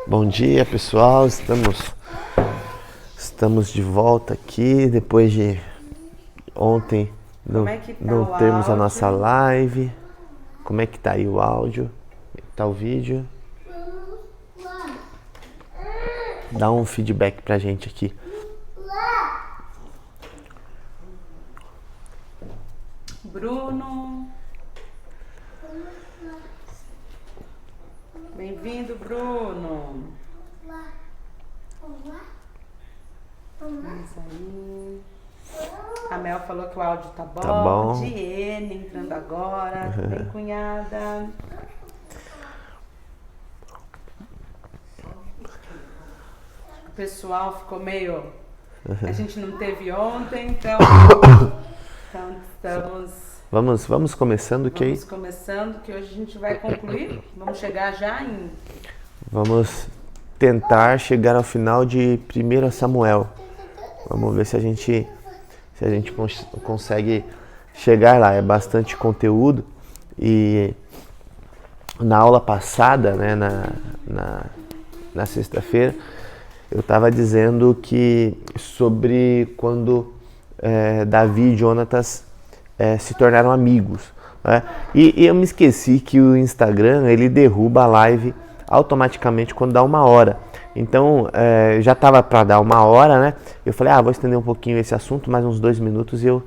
Bom dia, pessoal. Estamos de volta aqui depois de ontem não termos a nossa live. Como é que tá aí o áudio? Como é que tá o vídeo? Dá um feedback pra gente aqui. Bruno. Bem-vindo, Bruno. Vamos aí. A Mel falou que o áudio tá bom. Tá bom. Diene entrando agora. Bem, cunhada. O pessoal ficou meio... A gente não teve ontem, então estamos... Vamos começando que aí. Vamos começando, que hoje a gente vai concluir. Vamos chegar já em... Vamos tentar chegar ao final de 1 Samuel. Vamos ver se a gente consegue chegar lá. É bastante conteúdo. E na aula passada, né, na sexta-feira, eu estava dizendo que sobre quando Davi e Jonatas se tornaram amigos, né? E eu me esqueci que o Instagram ele derruba a live automaticamente quando dá 1 hora. Então já estava para dar 1 hora, né? Eu falei, vou estender um pouquinho esse assunto, mais uns 2 minutos e eu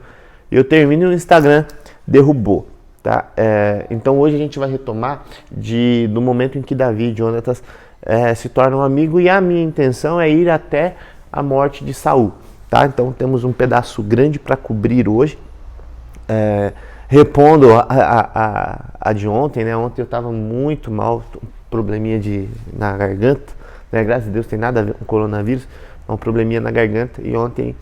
termino e o Instagram derrubou, tá? Então hoje a gente vai retomar do momento em que Davi e Jonatas se tornam amigos, e a minha intenção é ir até a morte de Saul, tá? Então temos um pedaço grande para cobrir hoje, repondo a de ontem, né? Ontem eu estava muito mal, probleminha na garganta, né? Graças a Deus tem nada a ver com coronavírus, é um probleminha na garganta, e ontem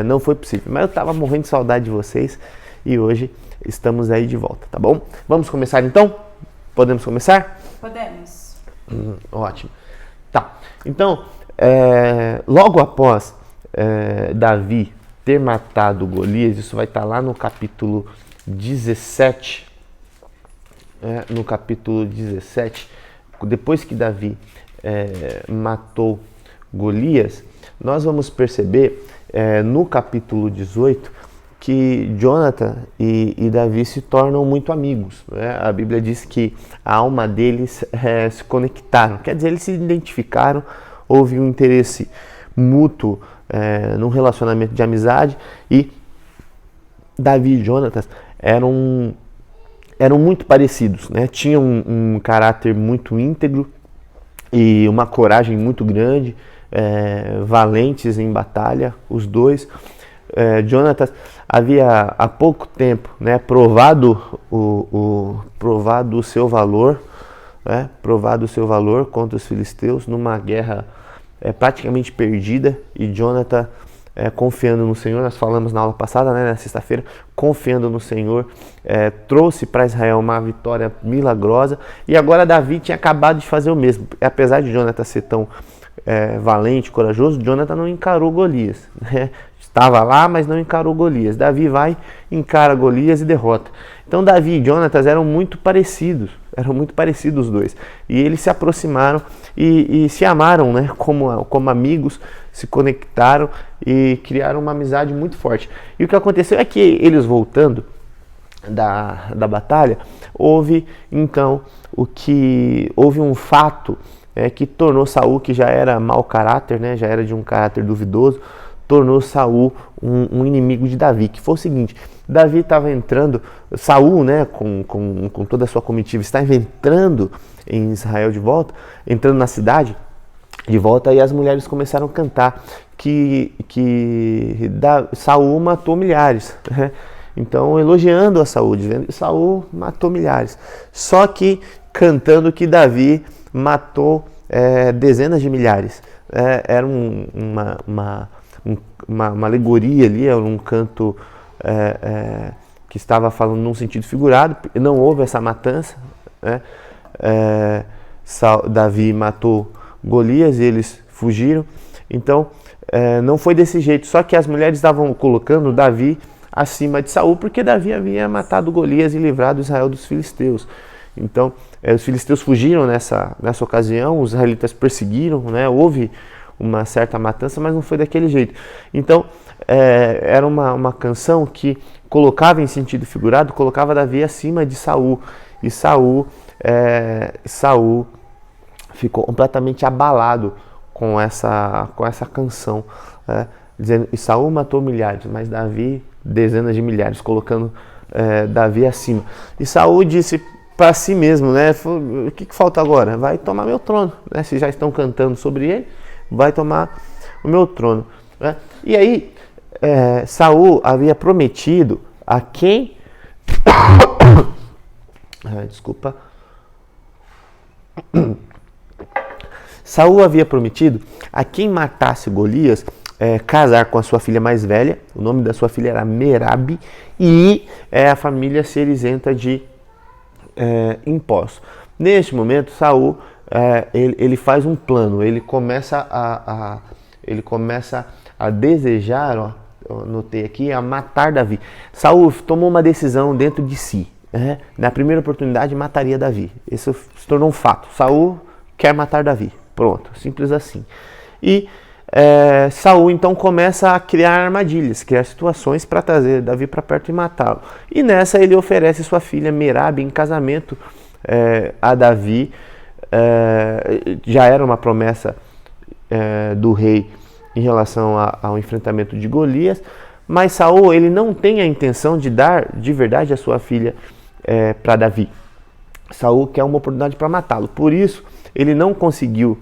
não foi possível, mas eu estava morrendo de saudade de vocês, e hoje estamos aí de volta, tá bom? Vamos começar então? Podemos começar? Podemos. Ótimo. Tá, então, logo após Davi ter matado Golias, isso vai estar lá no capítulo 17, no capítulo 17, depois que Davi matou Golias, nós vamos perceber no capítulo 18 que Jonathan e Davi se tornam muito amigos, né? A Bíblia diz que a alma deles se conectaram, quer dizer, eles se identificaram, houve um interesse mútuo num relacionamento de amizade, e Davi e Jonathan eram muito parecidos, né? Tinham um caráter muito íntegro e uma coragem muito grande, valentes em batalha, os dois. Jonatas havia há pouco tempo, né, provado o seu valor, né, provado o seu valor contra os filisteus numa guerra praticamente perdida, e Jonathan confiando no Senhor, nós falamos na aula passada, né, na sexta-feira, confiando no Senhor, trouxe para Israel uma vitória milagrosa, e agora Davi tinha acabado de fazer o mesmo. Apesar de Jonathan ser tão valente, corajoso, Jonathan não encarou Golias, né? Estava lá, mas não encarou Golias. Davi vai, encara Golias e derrota. Então Davi e Jonatas eram muito parecidos os dois. E eles se aproximaram e se amaram, né? Como amigos, se conectaram e criaram uma amizade muito forte. E o que aconteceu é que eles voltando da batalha, houve um fato que tornou Saul, que já era mau caráter, né? Já era de um caráter duvidoso, tornou Saul um inimigo de Davi, que foi o seguinte: Davi estava entrando, Saul, né, com toda a sua comitiva, estava entrando em Israel de volta, entrando na cidade de volta, e as mulheres começaram a cantar que Saul matou milhares, né? Então, elogiando a Saul, dizendo que Saul matou milhares, só que cantando que Davi matou dezenas de milhares. Era uma alegoria ali, um canto que estava falando num sentido figurado. Não houve essa matança, né? Davi matou Golias e eles fugiram. Então não foi desse jeito, só que as mulheres estavam colocando Davi acima de Saul, porque Davi havia matado Golias e livrado Israel dos filisteus. Então, os filisteus fugiram nessa ocasião, os israelitas perseguiram, né? Houve uma certa matança, mas não foi daquele jeito. Então, era uma canção que colocava em sentido figurado, colocava Davi acima de Saul. E Saul ficou completamente abalado com essa canção, dizendo, e Saul matou milhares, mas Davi dezenas de milhares, colocando Davi acima. E Saul disse para si mesmo, né? O que falta agora? Vai tomar meu trono, né? Se já estão cantando sobre ele, vai tomar o meu trono, né? E aí Saul havia prometido a quem desculpa. Saul havia prometido a quem matasse Golias casar com a sua filha mais velha. O nome da sua filha era Merabe, e a família ser isenta de impostos. Neste momento, Saul ele faz um plano. Ele começa a desejar, eu anotei aqui, a matar Davi. Saul tomou uma decisão dentro de si. Na primeira oportunidade mataria Davi. Isso se tornou um fato. Saul quer matar Davi. Pronto, simples assim. E Saul então começa a criar armadilhas, criar situações para trazer Davi para perto e matá-lo. E nessa ele oferece sua filha Merabe em casamento a Davi. Já era uma promessa do rei em relação ao enfrentamento de Golias, mas Saul ele não tem a intenção de dar de verdade a sua filha para Davi. Saul quer uma oportunidade para matá-lo. Por isso ele não conseguiu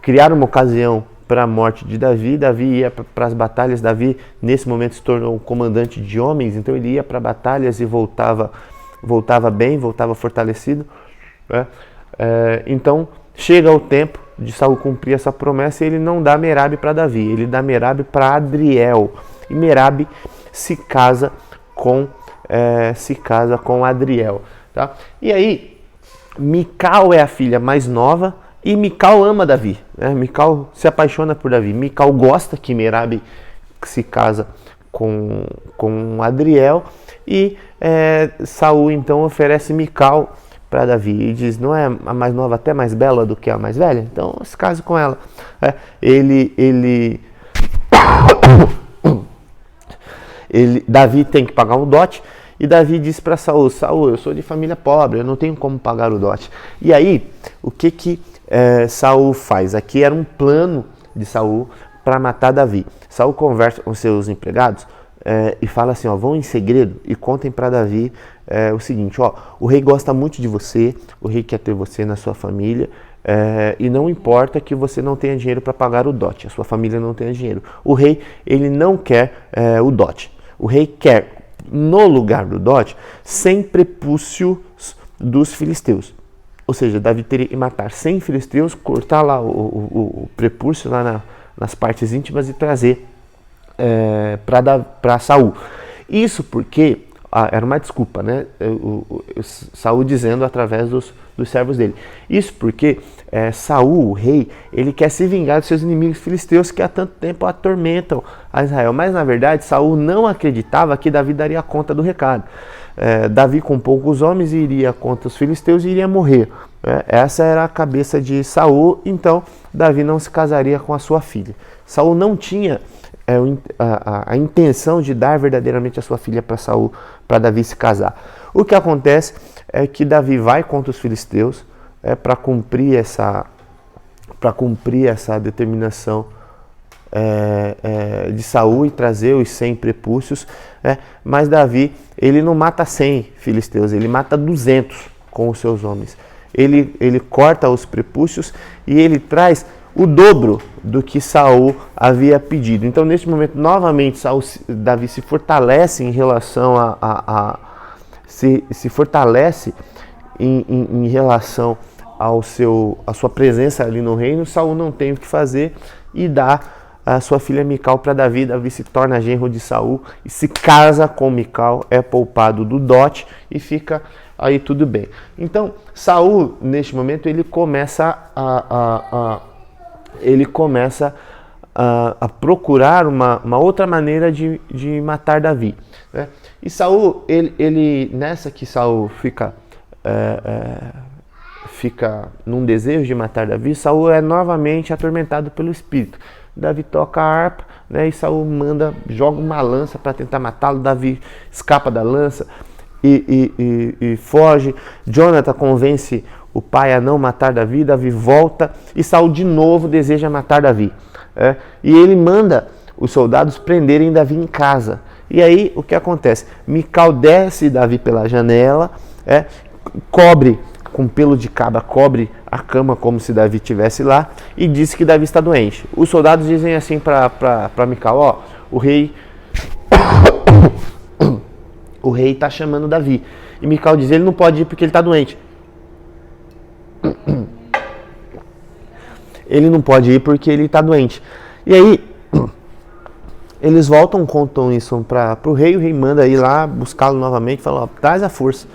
criar uma ocasião para a morte de Davi. Davi ia para as batalhas. Davi nesse momento se tornou um comandante de homens, então ele ia para batalhas e voltava bem, voltava fortalecido, né? Então chega o tempo de Saul cumprir essa promessa e ele não dá Merabe para Davi, ele dá Merabe para Adriel. E Merabe se casa com Adriel, tá? E aí Mical é a filha mais nova e Mical ama Davi, né? Mical se apaixona por Davi. Mical gosta que Merabe se casa com Adriel, e Saul então oferece Mical para Davi e diz, não é a mais nova até mais bela do que a mais velha? Então se case com ela. Davi tem que pagar um dote, e Davi diz para Saul, eu sou de família pobre, eu não tenho como pagar o dote. E aí, o que Saul faz? Aqui era um plano de Saul para matar Davi. Saul conversa com seus empregados e fala assim, vão em segredo e contem para Davi o seguinte, o rei gosta muito de você, o rei quer ter você na sua família, e não importa que você não tenha dinheiro para pagar o dote, a sua família não tenha dinheiro. O rei, ele não quer o dote. O rei quer, no lugar do dote, 100 prepúcios dos filisteus. Ou seja, Davi teria que matar 100 filisteus, cortar lá o prepúcio lá nas partes íntimas e trazer para Saul. Isso porque era uma desculpa, né? Saul dizendo através dos servos dele. Isso porque Saul, o rei, ele quer se vingar dos seus inimigos filisteus que há tanto tempo atormentam a Israel. Mas na verdade Saul não acreditava que Davi daria conta do recado. Davi com poucos homens iria contra os filisteus e iria morrer. Essa era a cabeça de Saul, então Davi não se casaria com a sua filha. Saul não tinha a intenção de dar verdadeiramente a sua filha para Saul, para Davi se casar. O que acontece é que Davi vai contra os filisteus para cumprir essa determinação de Saul e trazer os 100 prepúcios, mas Davi ele não mata 100 filisteus, ele mata 200 com os seus homens. Ele corta os prepúcios e ele traz o dobro do que Saul havia pedido. Então, neste momento, novamente, Davi se fortalece em relação se fortalece em relação à sua presença ali no reino. Saul não tem o que fazer e dá a sua filha Mical para Davi. Davi se torna genro de Saul e se casa com Mical, é poupado do dote e fica aí tudo bem. Então, Saul, neste momento, ele começa a procurar uma outra maneira de matar Davi, né? E Saul, ele nessa que Saul fica num desejo de matar Davi, Saul é novamente atormentado pelo espírito. Davi toca a harpa, né, e Saul joga uma lança para tentar matá-lo. Davi escapa da lança e foge. Jonathan convence o pai a não matar Davi. Davi volta e Saul de novo deseja matar Davi. E ele manda os soldados prenderem Davi em casa. E aí o que acontece? Mical desce Davi pela janela, cobre com pelo de cabra, cobre a cama como se Davi estivesse lá e diz que Davi está doente. Os soldados dizem assim para Mical: ó, o rei está chamando Davi. E Mical diz: ele não pode ir porque ele está doente. Ele não pode ir porque ele está doente. E aí eles voltam, contam isso para o rei manda ir lá buscá-lo novamente, fala: ó, traz a força.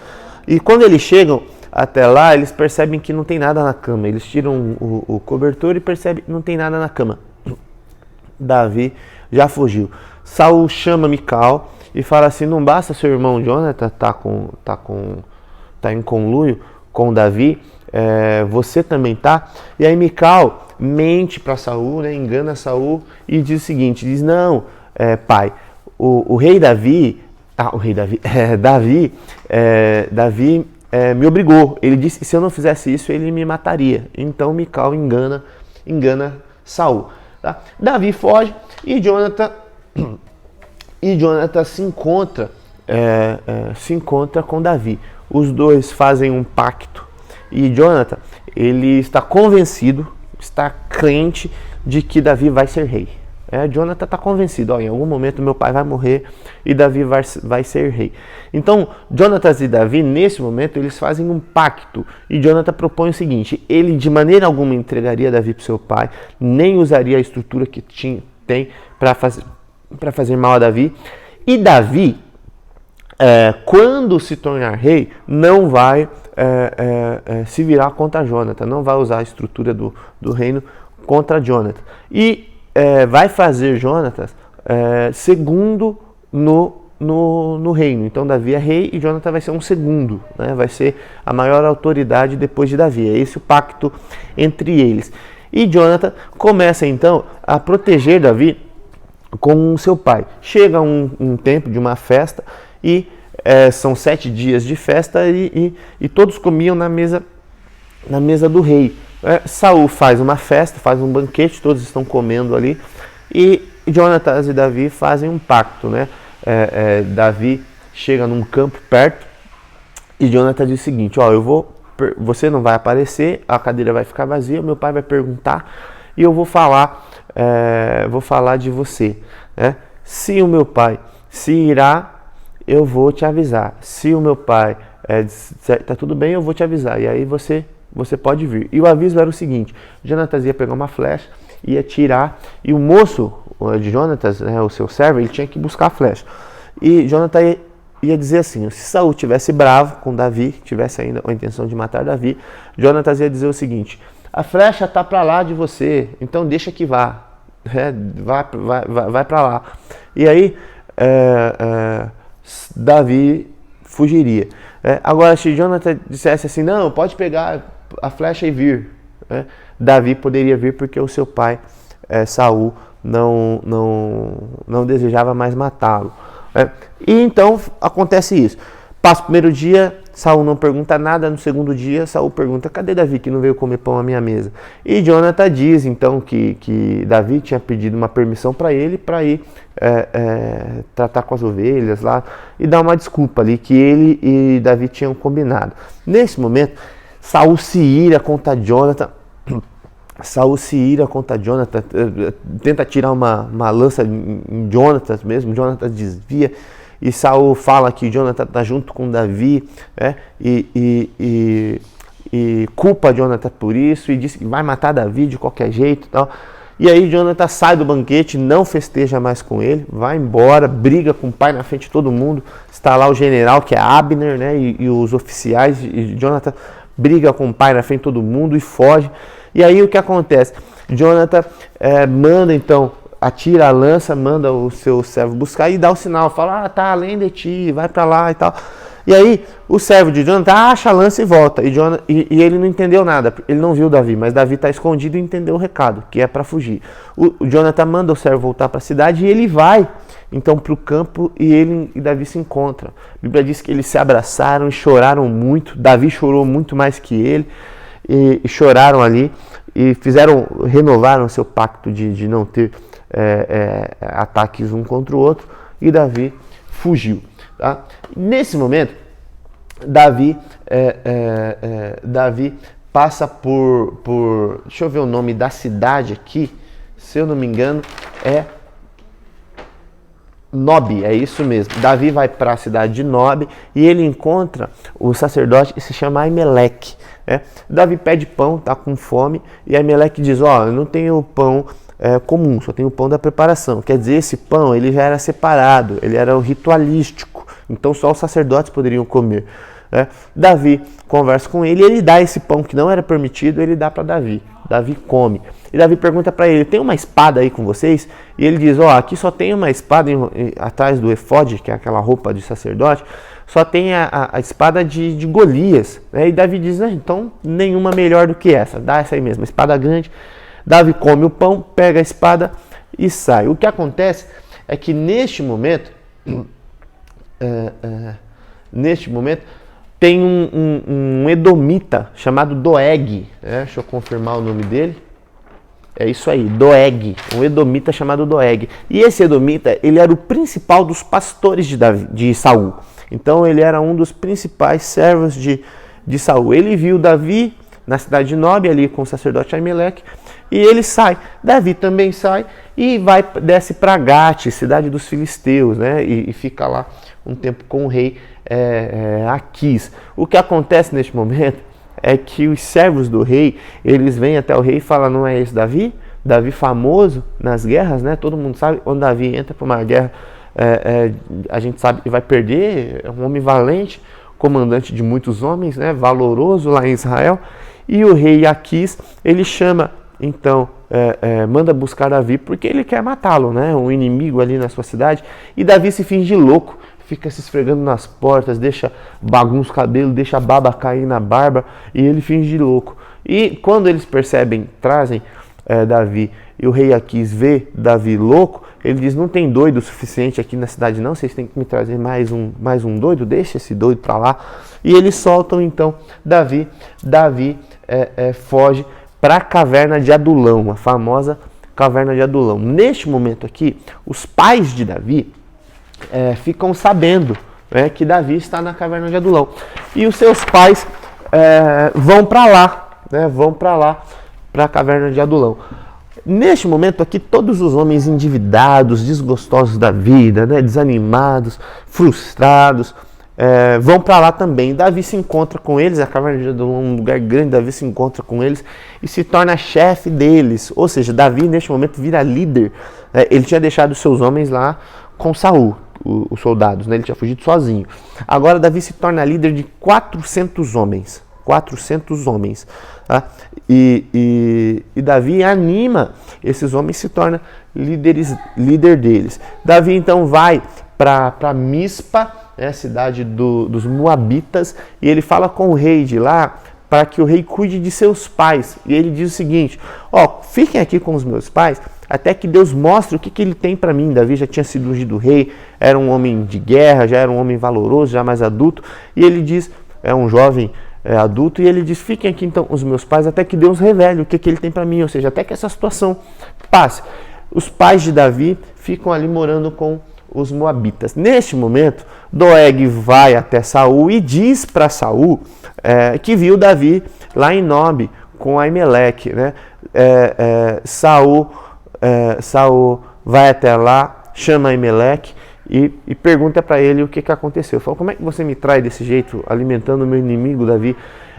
E quando eles chegam até lá, eles percebem que não tem nada na cama. Eles tiram o cobertor e percebem que não tem nada na cama. Davi já fugiu. Saul chama Mical e fala assim: não basta seu irmão Jonathan tá em conluio com Davi, você também tá. E aí Mical mente para Saul, né, engana Saul e diz o seguinte: diz: não, pai, o rei Davi, Davi me obrigou. Ele disse que se eu não fizesse isso, ele me mataria. Então Mical engana Saul. Tá? Davi foge e Jonathan se encontra com Davi. Os dois fazem um pacto e Jonathan, ele está convencido, está crente de que Davi vai ser rei. Jonathan está convencido: ó, em algum momento meu pai vai morrer e Davi vai ser rei. Então, Jonathan e Davi, nesse momento, eles fazem um pacto. E Jonathan propõe o seguinte: ele de maneira alguma entregaria Davi para o seu pai, nem usaria a estrutura que tem para fazer mal a Davi. E Davi, quando se tornar rei, não vai se virar contra Jonathan, não vai usar a estrutura do reino contra Jonathan. E vai fazer Jonathan segundo no reino. Então Davi é rei e Jonathan vai ser um segundo, né? Vai ser a maior autoridade depois de Davi. É esse o pacto entre eles. E Jonathan começa então a proteger Davi com seu pai. Chega um tempo de uma festa e são 7 dias de festa e todos comiam na mesa do rei. Saul faz uma festa, faz um banquete, todos estão comendo ali e Jonathan e Davi fazem um pacto, né? Davi chega num campo perto e Jonathan diz o seguinte: ó, você não vai aparecer, a cadeira vai ficar vazia, meu pai vai perguntar e eu vou falar de você, né? Se o meu pai se irá, eu vou te avisar. Se o meu pai tá tudo bem, eu vou te avisar. E aí você pode vir. E o aviso era o seguinte: Jonathan ia pegar uma flecha, ia tirar, e o moço de Jonathan, né, o seu servo, ele tinha que buscar a flecha. E Jonathan ia dizer assim: se Saul tivesse bravo com Davi, tivesse ainda a intenção de matar Davi, Jonathan ia dizer o seguinte: a flecha está para lá de você, então deixa que vá. Vai para lá. E aí Davi fugiria. Agora, se Jonathan dissesse assim: não, pode pegar a flecha e vir, Davi poderia vir porque o seu pai Saul não desejava mais matá-lo. E então acontece isso. Passa o primeiro dia, Saul não pergunta nada. No segundo dia, Saul pergunta: cadê Davi que não veio comer pão à minha mesa? E Jonathan diz então que Davi tinha pedido uma permissão para ele para ir tratar com as ovelhas lá e dar uma desculpa ali que ele e Davi tinham combinado. Nesse momento, Saul se ira contra Jonathan. Tenta tirar uma lança em Jonathan mesmo. Jonathan desvia e Saul fala que Jonathan está junto com Davi, e culpa Jonathan por isso e diz que vai matar Davi de qualquer jeito e tal. E aí Jonathan sai do banquete, não festeja mais com ele, vai embora, briga com o pai na frente de todo mundo. Está lá o general, que é Abner, né, e os oficiais, e Jonathan briga com o pai na frente de todo mundo e foge. E aí o que acontece? Jonathan manda então, atira a lança, manda o seu servo buscar e dá o sinal, fala, tá além de ti, vai para lá e tal. E aí o servo de Jonathan acha a lança e volta, e ele não entendeu nada, ele não viu Davi, mas Davi está escondido e entendeu o recado, que é para fugir. O Jonathan manda o servo voltar para a cidade e ele vai então para o campo e ele e Davi se encontram. A Bíblia diz que eles se abraçaram e choraram muito, Davi chorou muito mais que ele, e choraram ali e renovaram seu pacto de não ter ataques um contra o outro, e Davi fugiu. Tá? Nesse momento, Davi passa por. Deixa eu ver o nome da cidade aqui, se eu não me engano, é Nob, é isso mesmo. Davi vai para a cidade de Nob e ele encontra o sacerdote que se chama Aimeleque. Davi pede pão, está com fome, e Aimeleque diz: eu não tenho pão comum, só tenho o pão da preparação. Quer dizer, esse pão ele já era separado, ele era ritualístico, então só os sacerdotes poderiam comer. Davi conversa com ele, ele dá esse pão que não era permitido, ele dá para Davi. Davi come. E Davi pergunta para ele: tem uma espada aí com vocês? E ele diz: aqui só tem uma espada atrás do efode, que é aquela roupa de sacerdote, só tem a espada de Golias. E Davi diz: então nenhuma melhor do que essa, dá essa aí mesmo, espada grande. Davi come o pão, pega a espada e sai. O que acontece é que neste momento tem um edomita chamado Doeg, deixa eu confirmar o nome dele, é isso aí, Doeg, um edomita chamado Doeg. E esse edomita, ele era o principal dos pastores de Saul, então ele era um dos principais servos de Saul. Ele viu Davi na cidade de Nob, ali com o sacerdote Aimeleque, e ele sai. Davi também sai e desce para Gate, cidade dos filisteus, e fica lá um tempo com o rei Aquis. O que acontece neste momento é que os servos do rei, eles vêm até o rei e falam: não é esse Davi? Davi famoso nas guerras, todo mundo sabe, quando Davi entra para uma guerra, a gente sabe que vai perder, é um homem valente, comandante de muitos homens, valoroso lá em Israel. E o rei Aquis, ele chama, então, manda buscar Davi porque ele quer matá-lo, um inimigo ali na sua cidade. E Davi se finge louco, fica se esfregando nas portas, bagunça o cabelo, deixa a baba cair na barba, e ele finge louco. E quando eles percebem, trazem Davi, e o rei Aquis vê Davi louco, ele diz: não tem doido o suficiente aqui na cidade não, vocês têm que me trazer mais um doido, deixa esse doido para lá. E eles soltam então Davi foge para a caverna de Adulão, a famosa caverna de Adulão. Neste momento aqui, os pais de Davi ficam sabendo que Davi está na caverna de Adulão. E os seus pais vão para lá, para a caverna de Adulão. Neste momento aqui, todos os homens endividados, desgostosos da vida, desanimados, frustrados, vão para lá também. Davi se encontra com eles, a caverna de Adulão é um lugar grande, Davi se encontra com eles e se torna chefe deles. Ou seja, Davi neste momento vira líder. Ele tinha deixado os seus homens lá com Saul, os soldados, ele tinha fugido sozinho. Agora Davi se torna líder de 400 homens. 400 homens. Tá? E Davi anima esses homens, se torna líder deles. Davi então vai para Mispa, cidade dos Moabitas, e ele fala com o rei de lá para que o rei cuide de seus pais. E ele diz o seguinte: fiquem aqui com os meus pais até que Deus mostre o que ele tem para mim. Davi já tinha sido ungido rei, era um homem de guerra, já era um homem valoroso, já mais adulto, e ele diz, um jovem adulto, e ele diz: fiquem aqui então os meus pais até que Deus revele o que ele tem para mim, ou seja, até que essa situação passe. Os pais de Davi ficam ali morando com os moabitas. Neste momento, Doeg vai até Saul e diz para Saul que viu Davi lá em Nob com Aimeleque. Saul vai até lá, chama Aimeleque e pergunta para ele o que aconteceu. Fala: como é que você me trai desse jeito, alimentando o meu inimigo Davi?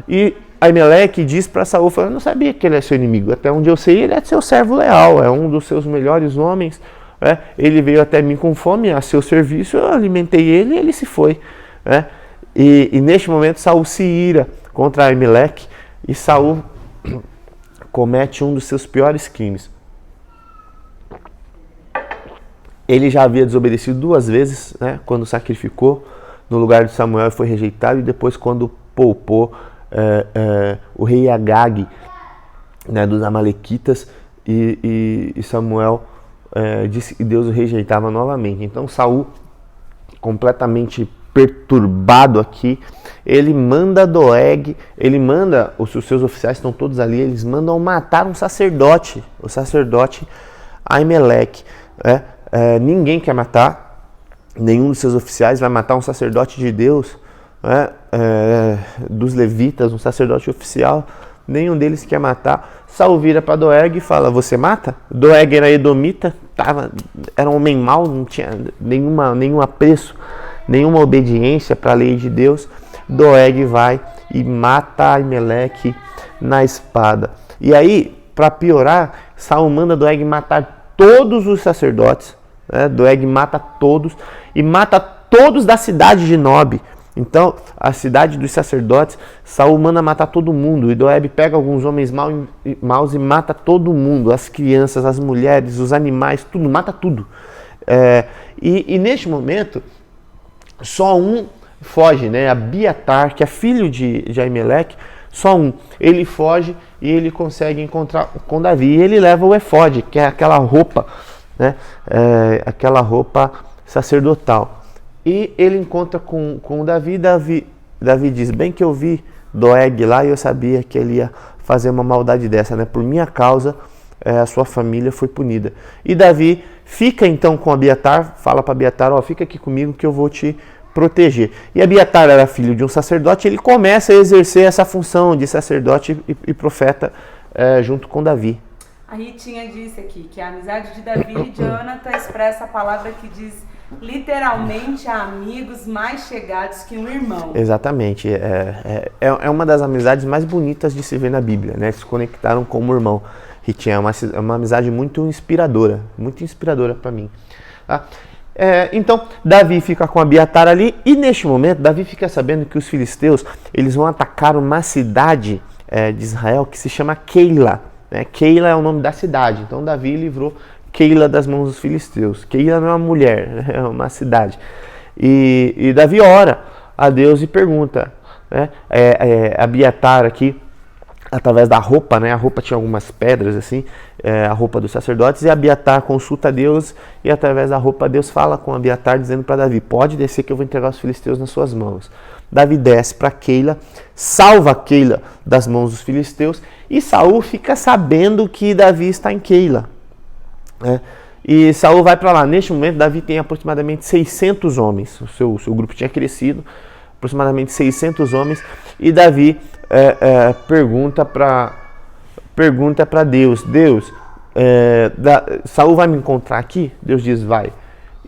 E Aimeleque diz para Saul: eu não sabia que ele é seu inimigo, até onde eu sei ele é seu servo leal, é um dos seus melhores homens, ele veio até mim com fome, a seu serviço, eu alimentei ele e ele se foi. E neste momento Saul se ira contra Aimeleque, e Saul comete um dos seus piores crimes. Ele já havia desobedecido 2 vezes, né, quando sacrificou no lugar de Samuel e foi rejeitado, e depois quando poupou o rei Agag, né, dos Amalequitas, e Samuel disse que Deus o rejeitava novamente. Então Saul, completamente perturbado aqui, ele manda Doeg, ele manda, os seus oficiais estão todos ali, eles mandam matar um sacerdote, o sacerdote Aimeleque. Ninguém quer matar, nenhum dos seus oficiais vai matar um sacerdote de Deus, dos levitas, um sacerdote oficial, nenhum deles quer matar. Saul vira para Doeg e fala: você mata? Doeg era edomita, era um homem mau, não tinha nenhum apreço, nenhuma obediência para a lei de Deus. Doeg vai e mata Aimeleque na espada. E aí, para piorar, Saul manda Doeg matar todos os sacerdotes. Doeg mata todos e mata todos da cidade de Nob. Então, a cidade dos sacerdotes, Saul manda matar todo mundo. E Doeg pega alguns homens maus e mata todo mundo. As crianças, as mulheres, os animais, tudo, mata tudo. E neste momento, só um foge, né? Abiatar, que é filho de Aimeleque, só um. Ele foge e ele consegue encontrar com Davi. E ele leva o efode, que é aquela roupa, né? Aquela roupa sacerdotal. E ele encontra com Davi. Davi diz: bem que eu vi Doeg lá e eu sabia que ele ia fazer uma maldade dessa, né? Por minha causa, a sua família foi punida. E Davi fica então com Abiatar, fala para Abiatar: fica aqui comigo que eu vou te proteger. E Abiatar era filho de um sacerdote, ele começa a exercer essa função de sacerdote e profeta junto com Davi. A Ritinha disse aqui que a amizade de Davi e Jonathan expressa a palavra que diz literalmente amigos mais chegados que um irmão. Exatamente. É uma das amizades mais bonitas de se ver na Bíblia, né? Eles se conectaram como irmão. Ritinha é uma amizade muito inspiradora para mim. Tá? Então, Davi fica com Abiatar ali, e neste momento, Davi fica sabendo que os filisteus eles vão atacar uma cidade de Israel que se chama Keila. Keila é o nome da cidade, então Davi livrou Keila das mãos dos filisteus. Keila não é uma mulher, é uma cidade. E Davi ora a Deus e pergunta, né? Abiatar aqui, através da roupa, né? A roupa tinha algumas pedras assim, a roupa dos sacerdotes, e Abiatar consulta a Deus, e através da roupa Deus fala com Abiatar, dizendo para Davi: pode descer que eu vou entregar os filisteus nas suas mãos. Davi desce para Keila, salva Keila das mãos dos filisteus, e Saul fica sabendo que Davi está em Keila. E Saul vai para lá. Neste momento, Davi tem aproximadamente 600 homens. O seu grupo tinha crescido, aproximadamente 600 homens. E Davi pergunta para Deus: Saul vai me encontrar aqui? Deus diz: vai.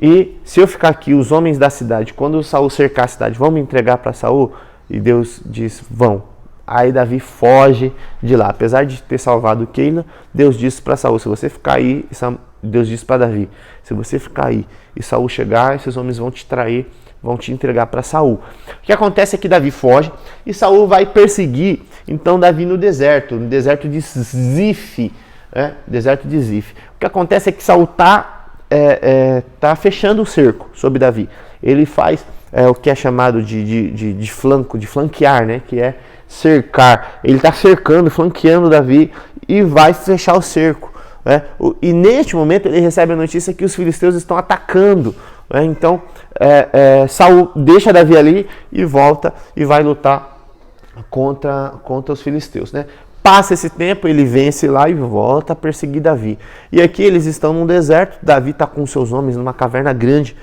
E se eu ficar aqui, os homens da cidade, quando Saul cercar a cidade, vão me entregar para Saul? E Deus diz: vão. Aí Davi foge de lá. Apesar de ter salvado Keila, Deus disse para Saul: se você ficar aí, Deus disse para Davi: se você ficar aí e Saul chegar, esses homens vão te trair, vão te entregar para Saul. O que acontece é que Davi foge e Saul vai perseguir então Davi no deserto de Zif. Deserto de Zif. O que acontece é que Saul tá fechando o cerco sobre Davi. Ele faz o que é chamado de flanquear, né? Que é cercar. Ele está cercando, flanqueando Davi e vai fechar o cerco. E neste momento ele recebe a notícia que os filisteus estão atacando. Então Saul deixa Davi ali e volta e vai lutar contra os filisteus. Passa esse tempo, ele vence lá e volta a perseguir Davi. E aqui eles estão num deserto. Davi está com seus homens numa caverna grande.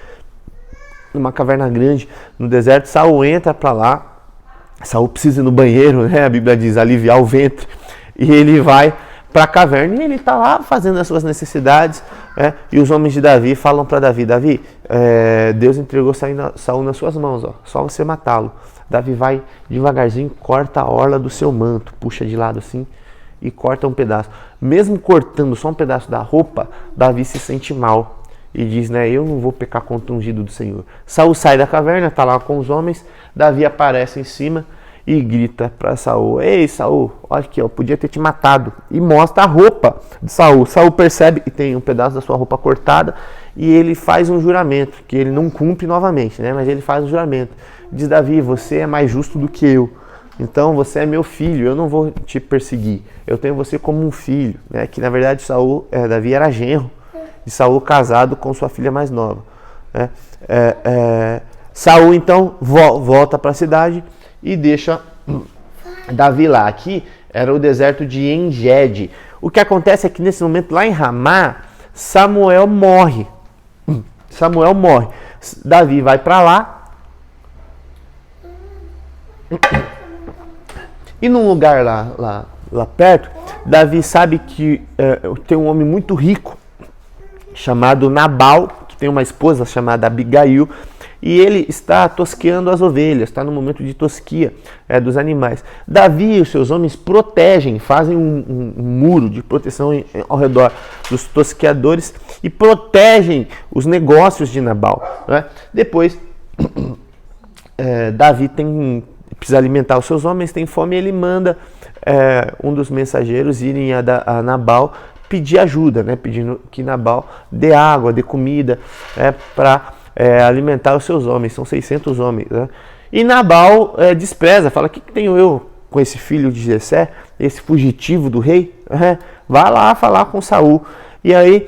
No deserto. Saul entra para lá. Saul precisa ir no banheiro, né? A Bíblia diz aliviar o ventre. E ele vai para a caverna e ele está lá fazendo as suas necessidades. E os homens de Davi falam para Davi: Davi, Deus entregou Saul nas suas mãos, só você matá-lo. Davi vai devagarzinho, corta a orla do seu manto, puxa de lado assim e corta um pedaço. Mesmo cortando só um pedaço da roupa, Davi se sente mal e diz: eu não vou pecar contra o ungido do Senhor. Saul sai da caverna, está lá com os homens, Davi aparece em cima e grita para Saul: ei, Saul, olha aqui, eu podia ter te matado. E mostra a roupa de Saul. Saul percebe que tem um pedaço da sua roupa cortada e ele faz um juramento, que ele não cumpre novamente, né? Mas ele faz um juramento. Diz: Davi, você é mais justo do que eu. Então você é meu filho, eu não vou te perseguir. Eu tenho você como um filho, né? Que na verdade Davi era genro de Saul, casado com sua filha mais nova, né? Saul então volta para a cidade e deixa Davi lá. Aqui era o deserto de En-Gedi. O que acontece é que nesse momento lá em Ramá, Samuel morre. Davi vai para lá. E num lugar lá perto, Davi sabe que tem um homem muito rico chamado Nabal, que tem uma esposa chamada Abigail, e ele está tosqueando as ovelhas, está no momento de tosquia dos animais. Davi e os seus homens protegem, fazem um muro de proteção ao redor dos tosqueadores e protegem os negócios de Nabal, né? Depois, Davi precisa alimentar os seus homens, tem fome, e ele manda um dos mensageiros irem a Nabal pedir ajuda, né? Pedindo que Nabal dê água, dê comida para alimentar os seus homens. São 600 homens, né? E Nabal despreza, fala: o que tenho eu com esse filho de Jessé, esse fugitivo do rei? Vá lá falar com Saul. E aí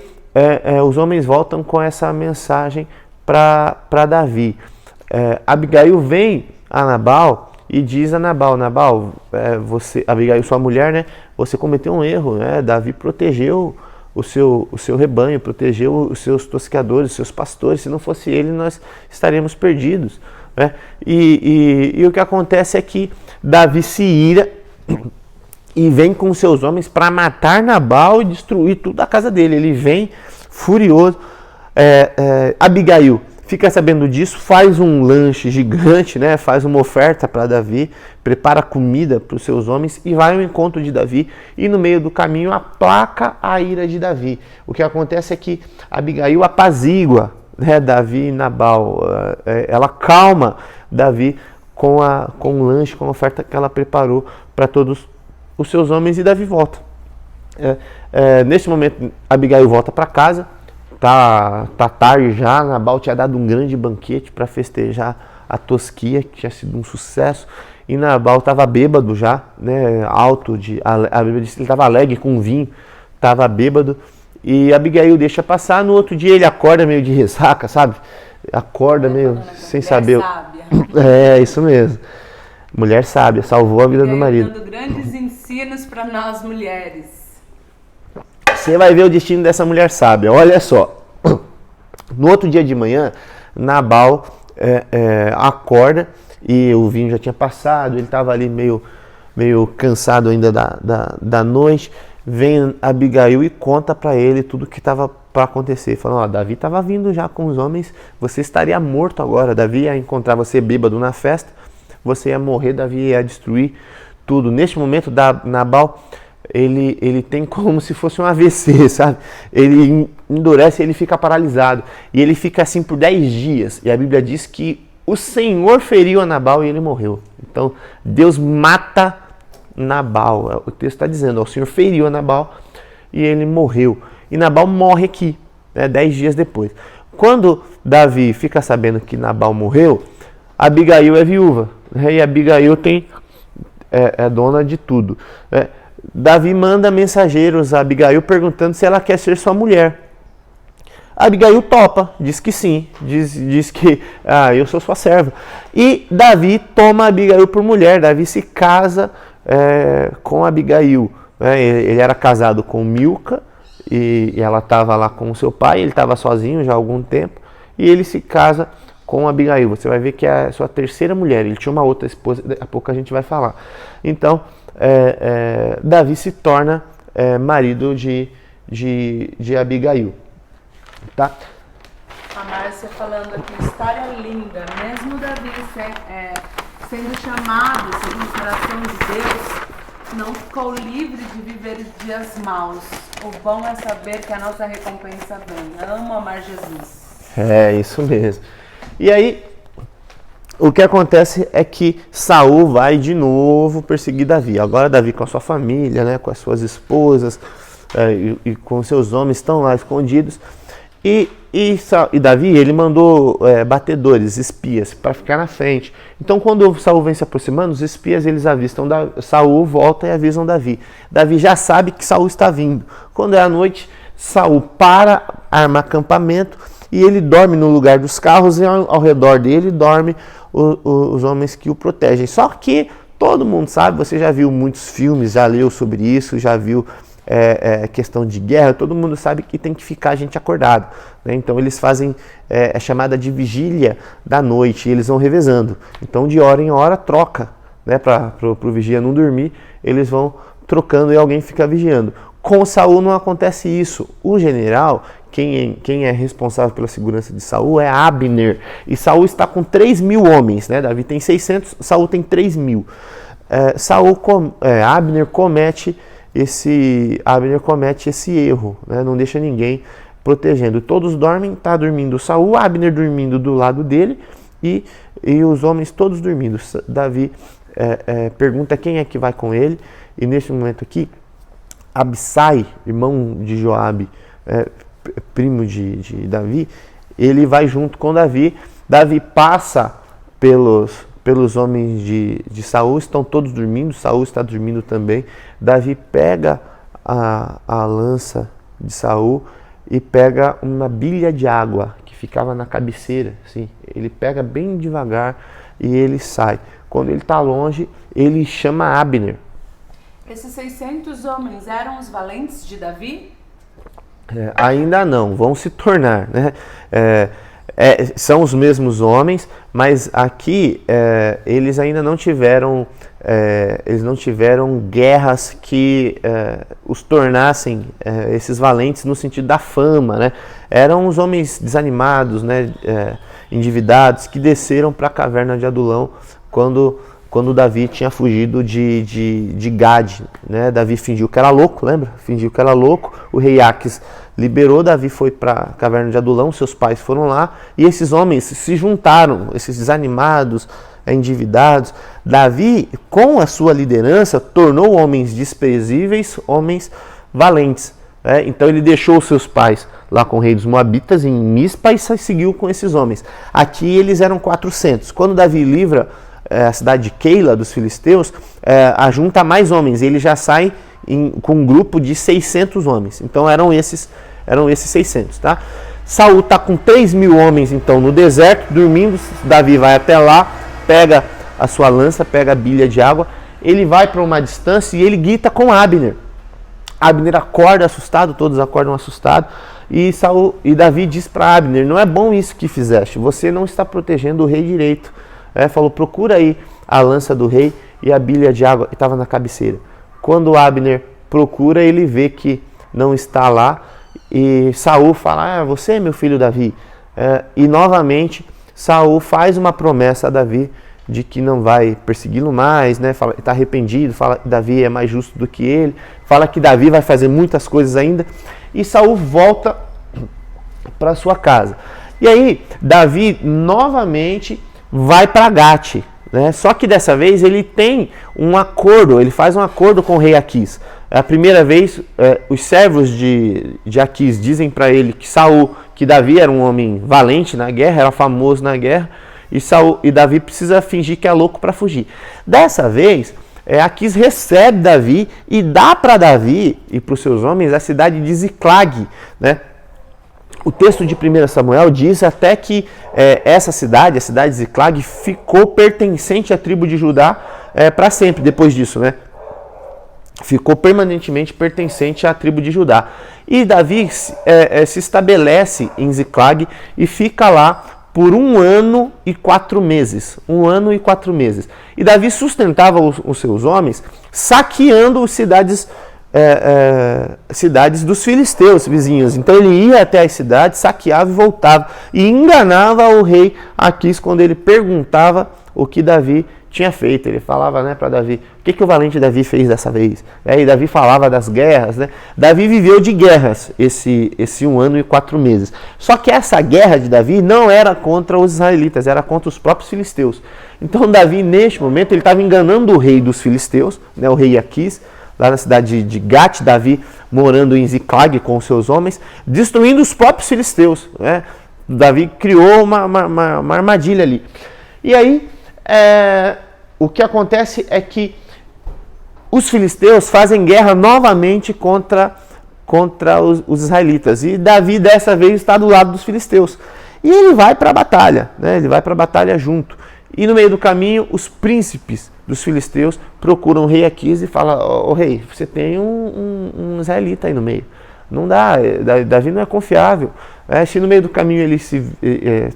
os homens voltam com essa mensagem para Davi. Abigail vem a Nabal e diz a Nabal: Abigail, sua mulher, né? Você cometeu um erro, né? Davi protegeu o seu rebanho, protegeu os seus tosqueadores, os seus pastores. Se não fosse ele, nós estaríamos perdidos, né? E o que acontece é que Davi se ira e vem com seus homens para matar Nabal e destruir tudo a casa dele. Ele vem furioso. Abigail fica sabendo disso, faz um lanche gigante, né? Faz uma oferta para Davi, prepara comida para os seus homens e vai ao encontro de Davi, e no meio do caminho aplaca a ira de Davi. O que acontece é que Abigail apazigua, né, Davi e Nabal, ela calma Davi com o lanche, com a oferta que ela preparou para todos os seus homens, e Davi volta. Neste momento, Abigail volta para casa. Tá tarde já, Nabal tinha dado um grande banquete para festejar a tosquia, que tinha sido um sucesso, e Nabal estava bêbado já, né, a Bíblia diz que ele estava alegre com vinho, estava bêbado, e Abigail deixa passar. No outro dia ele acorda meio de ressaca, sabe? Acorda meio sem saber. Sábia. Isso mesmo. Mulher sábia, salvou a vida do marido. Dando grandes ensinos para nós mulheres. Você vai ver o destino dessa mulher sábia. Olha só. No outro dia de manhã, Nabal acorda e o vinho já tinha passado. Ele estava ali meio cansado ainda da noite. Vem Abigail e conta para ele tudo que estava para acontecer. Falando: Davi estava vindo já com os homens. Você estaria morto agora. Davi ia encontrar você bêbado na festa. Você ia morrer. Davi ia destruir tudo. Neste momento, Nabal... Ele tem como se fosse um AVC, sabe? Ele endurece, ele fica paralisado. E ele fica assim por 10 dias. E a Bíblia diz que o Senhor feriu a Nabal e ele morreu. Então, Deus mata Nabal. O texto está dizendo: o Senhor feriu a Nabal e ele morreu. E Nabal morre aqui, né, 10 dias depois. Quando Davi fica sabendo que Nabal morreu, Abigail é viúva, né? E Abigail é dona de tudo, né? Davi manda mensageiros a Abigail perguntando se ela quer ser sua mulher. Abigail topa, diz que sim, diz que eu sou sua serva. E Davi toma Abigail por mulher. Davi se casa com Abigail. Ele era casado com Milca e ela estava lá com o seu pai. Ele estava sozinho já há algum tempo e ele se casa com Abigail. Você vai ver que é a sua terceira mulher. Ele tinha uma outra esposa, daqui a pouco a gente vai falar. Então, Davi se torna marido de Abigail, tá? A Márcia falando aqui, história linda, mesmo Davi sendo chamado segundo o coração de Deus, não ficou livre de viver os dias maus. O bom é saber que a nossa recompensa vem. Amo amar Jesus. Isso mesmo. E aí, o que acontece é que Saul vai de novo perseguir Davi. Agora Davi com a sua família, né, com as suas esposas e com seus homens estão lá escondidos. E Davi, ele mandou batedores, espias, para ficar na frente. Então, quando Saul vem se aproximando, os espias eles avistam Saul, volta e avisam Davi. Davi já sabe que Saul está vindo. Quando é à noite, Saul arma acampamento e ele dorme no lugar dos carros e ao redor dele dorme os homens que o protegem. Só que todo mundo sabe, você já viu muitos filmes, já leu sobre isso, já viu questão de guerra, todo mundo sabe que tem que ficar a gente acordado, né? Então eles fazem a chamada de vigília da noite, e eles vão revezando. Então de hora em hora troca, né? Para o vigia não dormir, eles vão trocando e alguém fica vigiando. Com Saul não acontece isso. O general, quem é responsável pela segurança de Saul é Abner. E Saul está com 3.000 homens, né? Davi tem 600, Saul tem 3.000. Abner comete esse erro, né? Não deixa ninguém protegendo. Todos dormem, está dormindo Saul, Abner dormindo do lado dele e os homens todos dormindo. Davi pergunta quem é que vai com ele, e nesse momento aqui, Abissai, irmão de Joabe, primo de Davi, ele vai junto com Davi. Davi passa pelos homens de Saul, estão todos dormindo, Saul está dormindo também. Davi pega a lança de Saul e pega uma bilha de água que ficava na cabeceira, assim. Ele pega bem devagar e ele sai. Quando ele está longe, ele chama Abner. Esses 600 homens eram os valentes de Davi? Ainda não, vão se tornar, né? São os mesmos homens, mas aqui eles ainda não tiveram guerras que os tornassem esses valentes no sentido da fama, né? Eram os homens desanimados, né? Endividados, que desceram para a caverna de Adulão quando Davi tinha fugido de Gade, né? Davi fingiu que era louco, lembra? Fingiu que era louco. O rei Aquis liberou, Davi foi para a caverna de Adulão, seus pais foram lá, e esses homens se juntaram, esses desanimados, endividados. Davi, com a sua liderança, tornou homens desprezíveis, homens valentes. Então ele deixou seus pais lá com o rei dos Moabitas, em Mispa, e seguiu com esses homens. Aqui eles eram 400. Quando Davi livra a cidade de Keila, dos filisteus, ajunta mais homens, ele já sai com um grupo de 600 homens. Então eram esses 600, tá? Saul está com 3.000 homens então no deserto, dormindo. Davi vai até lá, pega a sua lança, pega a bilha de água, ele vai para uma distância e ele grita com Abner. Abner acorda assustado, todos acordam assustados, e Davi diz para Abner: não é bom isso que fizeste, você não está protegendo o rei direito. Falou: procura aí a lança do rei e a bilha de água, que estava na cabeceira. Quando Abner procura, ele vê que não está lá, e Saul fala: você é meu filho Davi. E novamente Saul faz uma promessa a Davi de que não vai persegui-lo mais, né? Fala, está arrependido, fala que Davi é mais justo do que ele, fala que Davi vai fazer muitas coisas ainda, e Saul volta para sua casa. E aí Davi novamente vai para Gate, né? Só que dessa vez ele tem um acordo, ele faz um acordo com o rei Aquis. A primeira vez, os servos de Aquis dizem para ele que Davi era um homem valente na guerra, era famoso na guerra, e Davi precisa fingir que é louco para fugir. Dessa vez, Aquis recebe Davi e dá para Davi e para os seus homens a cidade de Ziclag, né? O texto de 1 Samuel diz até que essa cidade, a cidade de Ziclag, ficou pertencente à tribo de Judá para sempre, depois disso, né? Ficou permanentemente pertencente à tribo de Judá. E Davi se estabelece em Ziclag e fica lá por 1 ano e 4 meses. 1 ano e 4 meses. E Davi sustentava os seus homens saqueando cidades dos filisteus vizinhos. Então ele ia até as cidades, saqueava e voltava, e enganava o rei Aquis quando ele perguntava o que Davi tinha feito. Ele falava, né, para Davi, o que o valente Davi fez dessa vez? E Davi falava das guerras, né? Davi viveu de guerras esse 1 ano e 4 meses. Só que essa guerra de Davi não era contra os israelitas, era contra os próprios filisteus. Então Davi, neste momento, ele estava enganando o rei dos filisteus, né, o rei Aquis, lá na cidade de Gate, Davi morando em Ziclag com os seus homens, destruindo os próprios filisteus, né? Davi criou uma armadilha ali. E aí, o que acontece é que os filisteus fazem guerra novamente contra os israelitas. E Davi, dessa vez, está do lado dos filisteus. E ele vai para a batalha, né? Ele vai para a batalha junto. E no meio do caminho, os príncipes dos filisteus procuram o rei Aquis e falam, ô rei, você tem um israelita aí no meio. Não dá, Davi não é confiável. Se no meio do caminho,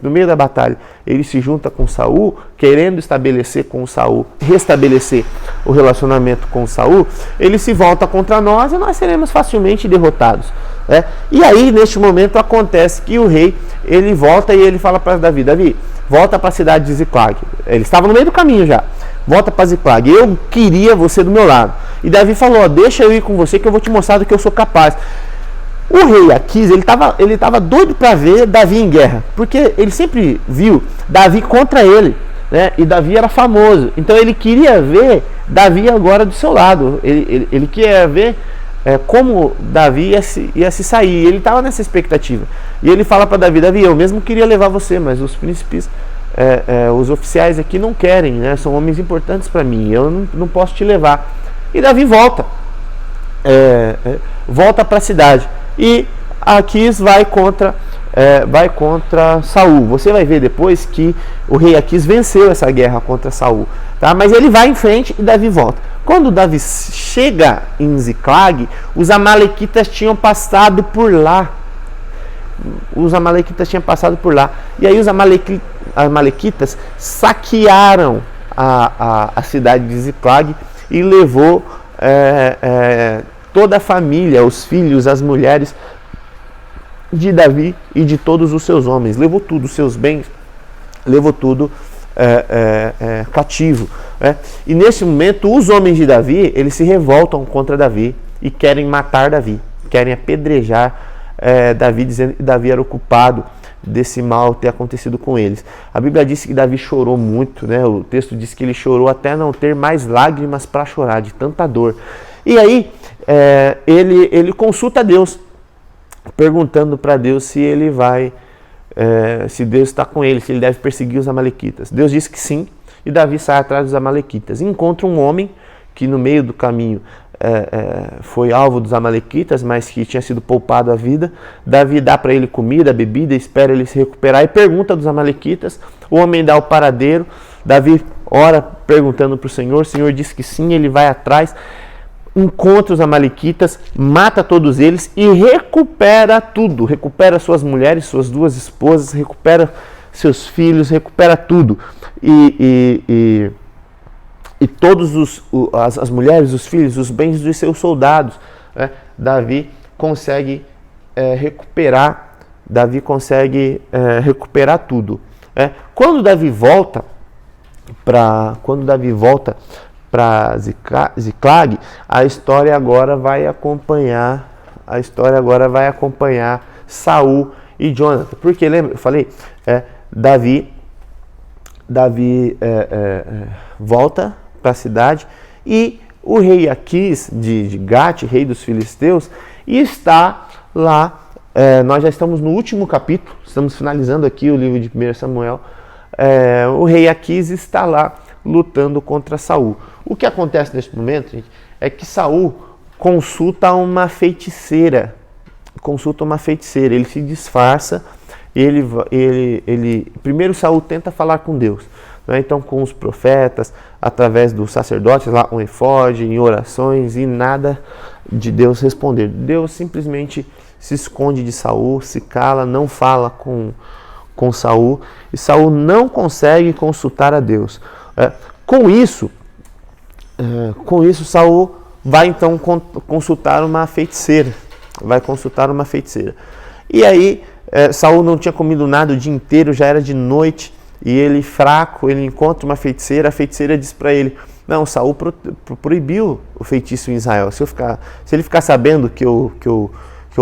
no meio da batalha, ele se junta com Saul, querendo estabelecer com Saul, restabelecer o relacionamento com Saul, ele se volta contra nós e nós seremos facilmente derrotados. E aí, neste momento, acontece que o rei, ele volta e ele fala para Davi, Davi, volta para a cidade de Ziclag. Ele estava no meio do caminho já. Volta para Ziclag. Eu queria você do meu lado. E Davi falou, deixa eu ir com você que eu vou te mostrar do que eu sou capaz. O rei Aquis, ele tava doido para ver Davi em guerra, porque ele sempre viu Davi contra ele, né? E Davi era famoso, então ele queria ver Davi agora do seu lado, ele queria ver como Davi ia se sair, ele estava nessa expectativa. E ele fala para Davi, Davi, eu mesmo queria levar você, mas os príncipes, os oficiais aqui não querem, né? São homens importantes para mim, eu não posso te levar. E Davi volta para a cidade. E Aquis vai contra Saul. Você vai ver depois que o rei Aquis venceu essa guerra contra Saul, tá? Mas ele vai em frente e Davi volta. Quando Davi chega em Ziclag, os amalequitas tinham passado por lá. E aí os amalequitas saquearam a cidade de Ziclag e levou toda a família, os filhos, as mulheres de Davi e de todos os seus homens. Levou tudo, os seus bens, levou tudo cativo. E nesse momento, os homens de Davi, eles se revoltam contra Davi e querem matar Davi, querem apedrejar Davi, dizendo que Davi era o culpado desse mal ter acontecido com eles. A Bíblia diz que Davi chorou muito, né? O texto diz que ele chorou até não ter mais lágrimas para chorar, de tanta dor. E aí, ele consulta Deus, perguntando para Deus se ele vai, se Deus está com ele, se ele deve perseguir os amalequitas. Deus diz que sim, e Davi sai atrás dos amalequitas. Encontra um homem que no meio do caminho foi alvo dos amalequitas, mas que tinha sido poupado a vida. Davi dá para ele comida, bebida, espera ele se recuperar e pergunta dos amalequitas. O homem dá o paradeiro. Davi ora perguntando para o Senhor diz que sim, ele vai atrás, encontra os amalequitas, mata todos eles e recupera tudo, recupera suas mulheres, suas 2 esposas, recupera seus filhos, recupera tudo. E todos as mulheres, os filhos, os bens dos seus soldados, né? Davi consegue recuperar tudo. Quando Davi volta para Ziclag, a história agora vai acompanhar Saul e Jonathan. Porque lembra, eu falei, Davi volta para a cidade e o rei Aquis de Gate, rei dos filisteus, está lá. Nós já estamos no último capítulo, estamos finalizando aqui o livro de 1 Samuel. O rei Aquis está lá lutando contra Saul. O que acontece neste momento, gente, é que Saul consulta uma feiticeira. Ele se disfarça. Primeiro Saul tenta falar com Deus, né? Então com os profetas, através dos sacerdotes lá, um efode, em orações, e nada de Deus responder. Deus simplesmente se esconde de Saul, se cala, não fala com Saul, e Saul não consegue consultar a Deus. Com isso, Saul vai então consultar uma feiticeira. E aí, Saul não tinha comido nada o dia inteiro, já era de noite. e ele fraco, ele encontra uma feiticeira, a feiticeira diz para ele: não, Saul proibiu o feitiço em Israel. Se ele ficar sabendo que eu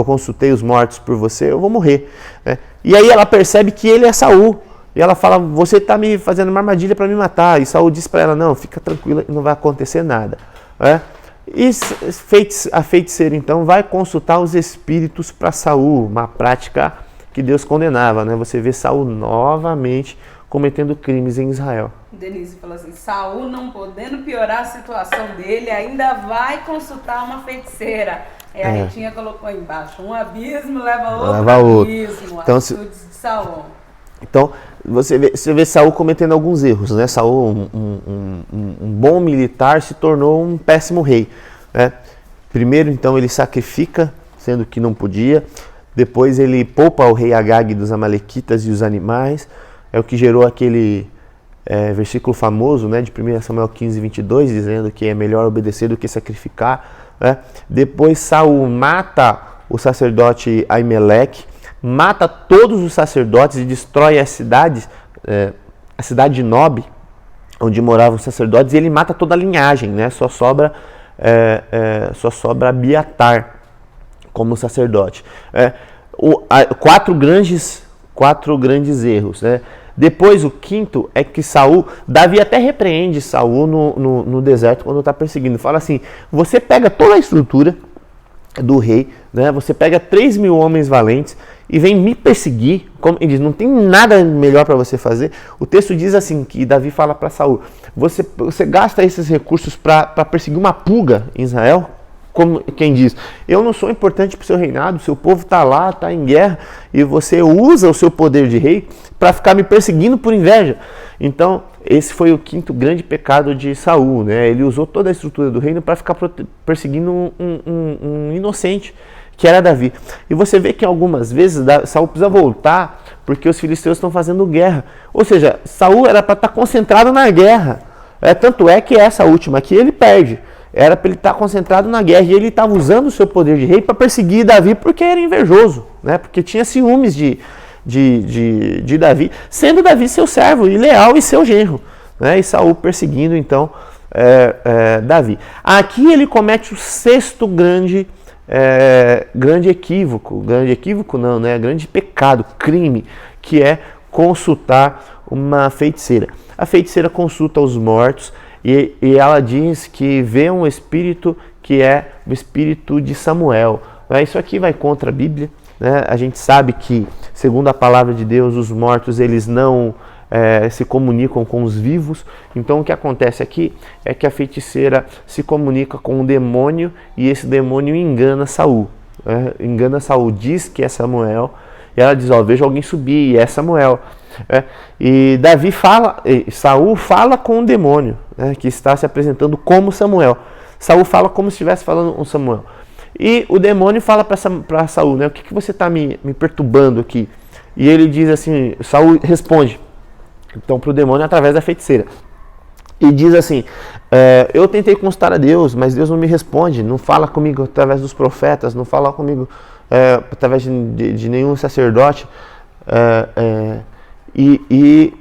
consultei os mortos por você, eu vou morrer. E aí ela percebe que ele é Saul. E ela fala: você está me fazendo uma armadilha para me matar. E Saul diz para ela: não, fica tranquila, não vai acontecer nada. E a feiticeira então vai consultar os espíritos para Saul, uma prática que Deus condenava. Você vê Saul novamente cometendo crimes em Israel. Denise falou assim: Saul, não podendo piorar a situação dele, ainda vai consultar uma feiticeira. A Ritinha colocou embaixo: um abismo leva outro abismo. Então, atitudes de Saul. Então, você vê Saul cometendo alguns erros. Saul, um bom militar, se tornou um péssimo rei. Primeiro, então, ele sacrifica, sendo que não podia. Depois, ele poupa o rei Agag dos amalequitas e os animais. É o que gerou aquele versículo famoso, de 1 Samuel 15, 22, dizendo que é melhor obedecer do que sacrificar. Depois, Saul mata o sacerdote Aimeleque, mata todos os sacerdotes e destrói a cidade de Nob, onde moravam os sacerdotes, e ele mata toda a linhagem, só sobra Abiatar como sacerdote. Quatro grandes erros. Depois, o quinto é que Davi até repreende Saul no deserto quando está perseguindo. Fala assim: você pega toda a estrutura do rei, você pega 3.000 homens valentes e vem me perseguir. Como ele diz, não tem nada melhor para você fazer. O texto diz assim, que Davi fala para Saul: você gasta esses recursos para perseguir uma pulga em Israel? Como quem diz: eu não sou importante para o seu reinado, seu povo está lá, está em guerra, e você usa o seu poder de rei para ficar me perseguindo por inveja. Então, esse foi o quinto grande pecado de Saul. Ele usou toda a estrutura do reino para ficar perseguindo um inocente, que era Davi. E você vê que algumas vezes Saul precisa voltar porque os filisteus estão fazendo guerra. Ou seja, Saul era para estar concentrado na guerra. Tanto é que essa última aqui ele perde. Era para ele estar concentrado na guerra, e ele estava usando o seu poder de rei para perseguir Davi porque era invejoso, porque tinha ciúmes de Davi, sendo Davi seu servo e leal e seu genro, e Saul perseguindo então Davi. Aqui ele comete o sexto grande equívoco, grande pecado, crime, que é consultar uma feiticeira. A feiticeira consulta os mortos e ela diz que vê um espírito que é o espírito de Samuel. Isso aqui vai contra a Bíblia. A gente sabe que, segundo a palavra de Deus, os mortos eles não se comunicam com os vivos. Então o que acontece aqui é que a feiticeira se comunica com um demônio, e esse demônio engana Saul. Engana Saul, diz que é Samuel, e ela diz: vejo alguém subir, e é Samuel. E Saul fala com o demônio, que está se apresentando como Samuel. Saul fala como se estivesse falando com Samuel. E o demônio fala para Saul: o que você está me perturbando aqui? E ele diz assim, Saul responde então para o demônio através da feiticeira. E diz assim: eu tentei consultar a Deus, mas Deus não me responde, não fala comigo através dos profetas, não fala comigo através de nenhum sacerdote. E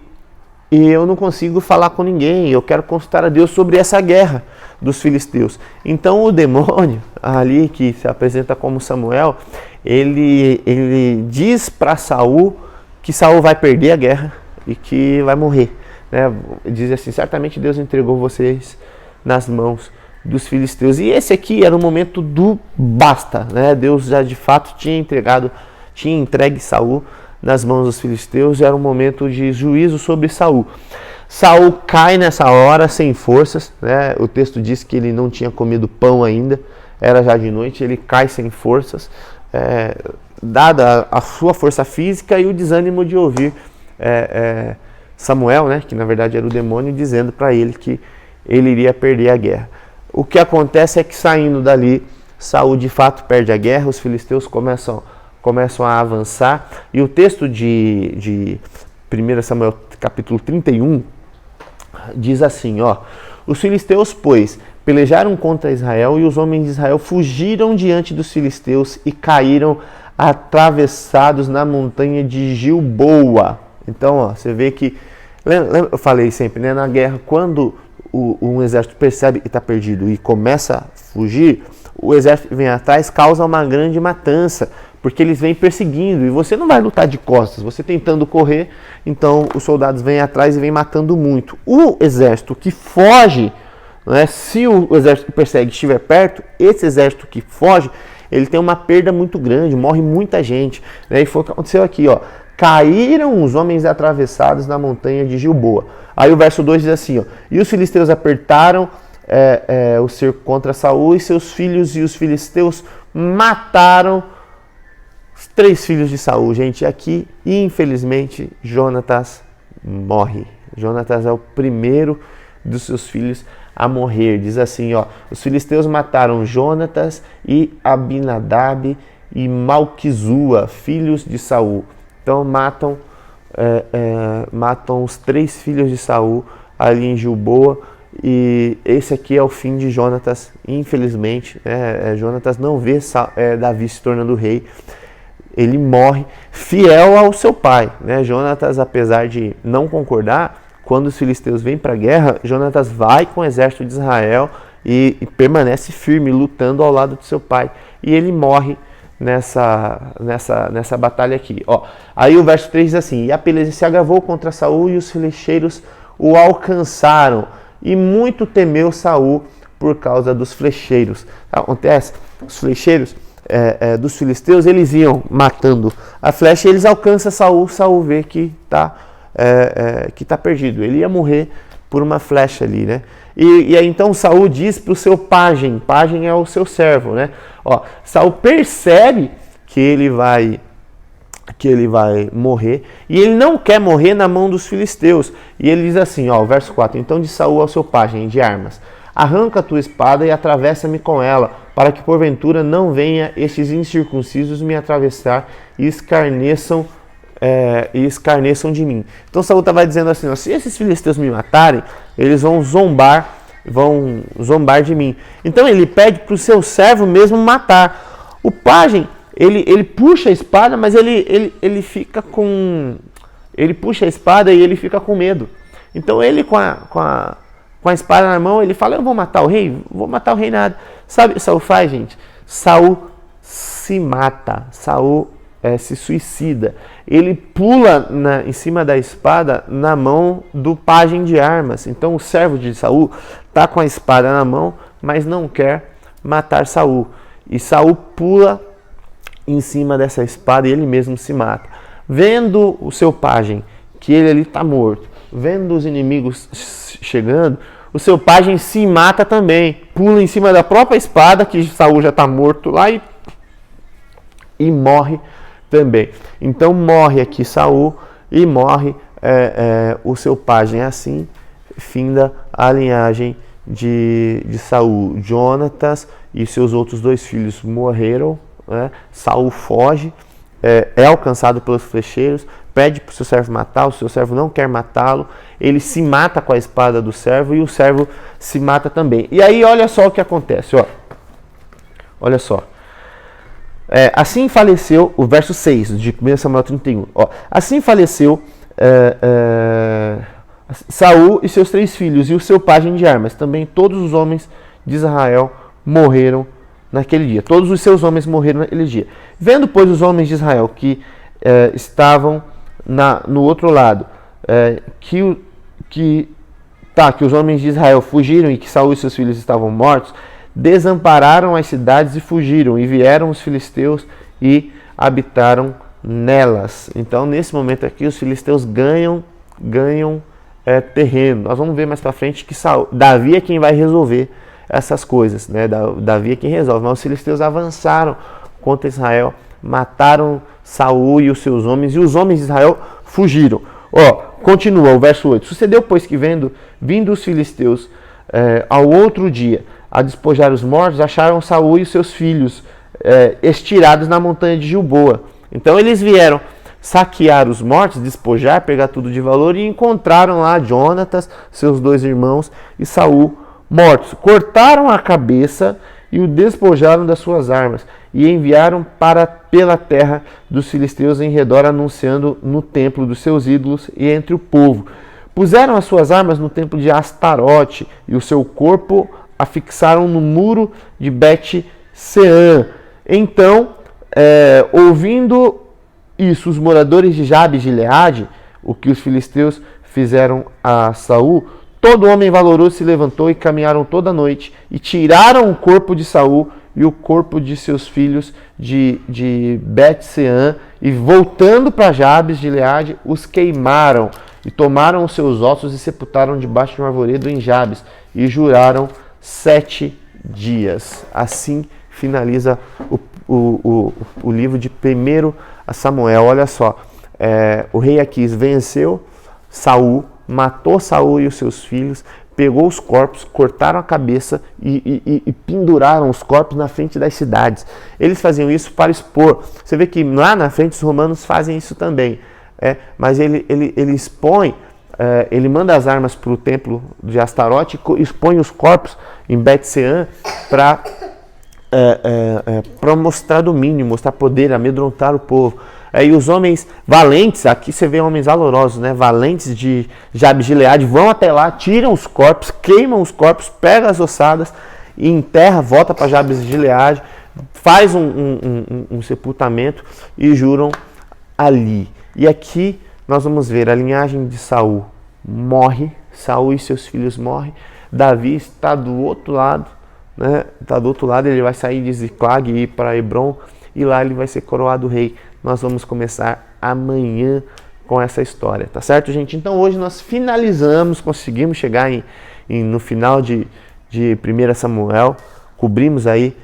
eu não consigo falar com ninguém. Eu quero consultar a Deus sobre essa guerra dos filisteus. Então o demônio ali, que se apresenta como Samuel, ele diz para Saul que Saul vai perder a guerra e que vai morrer. Diz assim: certamente Deus entregou vocês nas mãos dos filisteus. E esse aqui era o momento do basta. Deus já de fato tinha entregue Saul nas mãos dos filisteus. Era um momento de juízo sobre Saul. Saul cai nessa hora sem forças, o texto diz que ele não tinha comido pão ainda, era já de noite. Ele cai sem forças, dada a sua força física e o desânimo de ouvir Samuel, que na verdade era o demônio, dizendo para ele que ele iria perder a guerra. O que acontece é que, saindo dali, Saul de fato perde a guerra. Os filisteus começam a avançar, e o texto de 1 Samuel capítulo 31 diz assim: os filisteus, pois, pelejaram contra Israel, e os homens de Israel fugiram diante dos filisteus e caíram atravessados na montanha de Gilboa. Então você vê que Lembra, eu falei sempre, né? Na guerra, quando um exército percebe que está perdido e começa a fugir, o exército vem atrás, causa uma grande matança, porque eles vêm perseguindo e você não vai lutar de costas, você tentando correr, então os soldados vêm atrás e vêm matando muito. O exército que foge, né, se o exército que persegue estiver perto, esse exército que foge, ele tem uma perda muito grande, morre muita gente, né? E foi o que aconteceu aqui, ó. Caíram os homens atravessados na montanha de Gilboa. Aí o verso 2 diz assim, ó, e os filisteus apertaram o cerco contra Saul e seus filhos, e os filisteus mataram os 3 filhos de Saul. Gente, aqui, infelizmente, Jonatas morre. Jonatas é o primeiro dos seus filhos a morrer. Diz assim, ó, os filisteus mataram Jonatas e Abinadab e Malquizua, filhos de Saul. Então matam os 3 filhos de Saul ali em Gilboa, e esse aqui é o fim de Jonatas, infelizmente. Jonatas não vê Davi se tornando rei, ele morre fiel ao seu pai, né? Jonatas, apesar de não concordar, quando os filisteus vêm para a guerra, Jonatas vai com o exército de Israel e permanece firme, lutando ao lado de seu pai, e ele morre nessa batalha aqui, ó. Aí o verso 3 diz assim, e a peleja se agravou contra Saul e os flecheiros o alcançaram, e muito temeu Saul por causa dos flecheiros. Acontece, os flecheiros dos filisteus, eles iam matando a flecha, e eles alcançam Saul, Saul vê que tá perdido, ele ia morrer por uma flecha ali, né? E aí então Saul diz para o seu pajem é o seu servo, né? Ó, Saul percebe que ele vai morrer, e ele não quer morrer na mão dos filisteus. E ele diz assim, ó, verso 4, então disse Saul ao seu pajem de armas, arranca a tua espada e atravessa-me com ela, para que porventura não venha estes incircuncisos me atravessar e escarneçam de mim. Então Saul estava dizendo assim, ó, se esses filisteus me matarem, eles vão zombar de mim. Então ele pede para o seu servo mesmo matar. O pajem, ele puxa a espada, mas ele fica com... Ele puxa a espada e ele fica com medo. Então ele com a espada na mão, ele fala, eu vou matar o rei? Vou matar o rei nada. Sabe o que Saul faz, gente? Saul se mata. Saul se suicida. Ele pula em cima da espada na mão do pajem de armas. Então o servo de Saul está com a espada na mão, mas não quer matar Saul. E Saul pula em cima dessa espada e ele mesmo se mata. Vendo o seu pajem que ele ali está morto, vendo os inimigos chegando, o seu pajem se mata também. Pula em cima da própria espada, que Saul já está morto lá, e morre também. Então morre aqui Saul e morre o seu pajem. Assim finda a linhagem de Saul. Jonatas e seus outros 2 filhos morreram, né? Saul foge, é alcançado pelos flecheiros, pede para o seu servo matar, o seu servo não quer matá-lo, ele se mata com a espada do servo e o servo se mata também. E aí olha só o que acontece, ó. Olha só. Assim faleceu, o verso 6 de 1 Samuel 31, ó, assim faleceu Saul e seus 3 filhos e o seu pajem de armas, também todos os homens de Israel morreram naquele dia, todos os seus homens morreram naquele dia. Vendo, pois, os homens de Israel que estavam no outro lado, que os homens de Israel fugiram e que Saul e seus filhos estavam mortos, desampararam as cidades e fugiram, e vieram os filisteus e habitaram nelas. Então, nesse momento aqui, os filisteus ganham terreno. Nós vamos ver mais para frente que Davi é quem vai resolver essas coisas, né? Davi é quem resolve. Mas os filisteus avançaram contra Israel, mataram Saul e os seus homens, e os homens de Israel fugiram. Ó, continua o verso 8. Sucedeu, pois, que vindo os filisteus ao outro dia a despojar os mortos, acharam Saul e os seus filhos estirados na montanha de Gilboa. Então eles vieram saquear os mortos, despojar, pegar tudo de valor, e encontraram lá Jonatas, seus 2 irmãos, e Saul mortos. Cortaram a cabeça e o despojaram das suas armas, e enviaram pela terra dos filisteus em redor, anunciando no templo dos seus ídolos e entre o povo. Puseram as suas armas no templo de Astarote e o seu corpo afixaram no muro de Bet-Sean. Então, ouvindo isso, os moradores de Jabes de Gileade, o que os filisteus fizeram a Saul, todo homem valoroso se levantou e caminharam toda a noite e tiraram o corpo de Saul e o corpo de seus filhos de Bet-Sean e voltando para Jabes de Gileade, os queimaram e tomaram os seus ossos e sepultaram debaixo de um arvoredo em Jabes e juraram 7 dias. Assim finaliza o livro de 1 Samuel. Olha só, o rei Aquis venceu Saul, matou Saul e os seus filhos, pegou os corpos, cortaram a cabeça e penduraram os corpos na frente das cidades. Eles faziam isso para expor. Você vê que lá na frente os romanos fazem isso também. Mas ele expõe, ele manda as armas para o templo de Astarote e expõe os corpos em Bet-Sean para mostrar domínio, mostrar poder, amedrontar o povo. E os homens valentes, aqui você vê homens valorosos, né? Valentes de Jabes de Gileade, vão até lá, tiram os corpos, queimam os corpos, pegam as ossadas e enterra, volta para Jabes de Gileade, faz um sepultamento e juram ali. E aqui nós vamos ver a linhagem de Saul morre, Saul e seus filhos morrem, Davi está do outro lado, né? Está do outro lado, ele vai sair de Ziclag e ir para Hebron e lá ele vai ser coroado rei. Nós vamos começar amanhã com essa história, tá certo, gente? Então hoje nós finalizamos, conseguimos chegar no final de 1 Samuel, cobrimos aí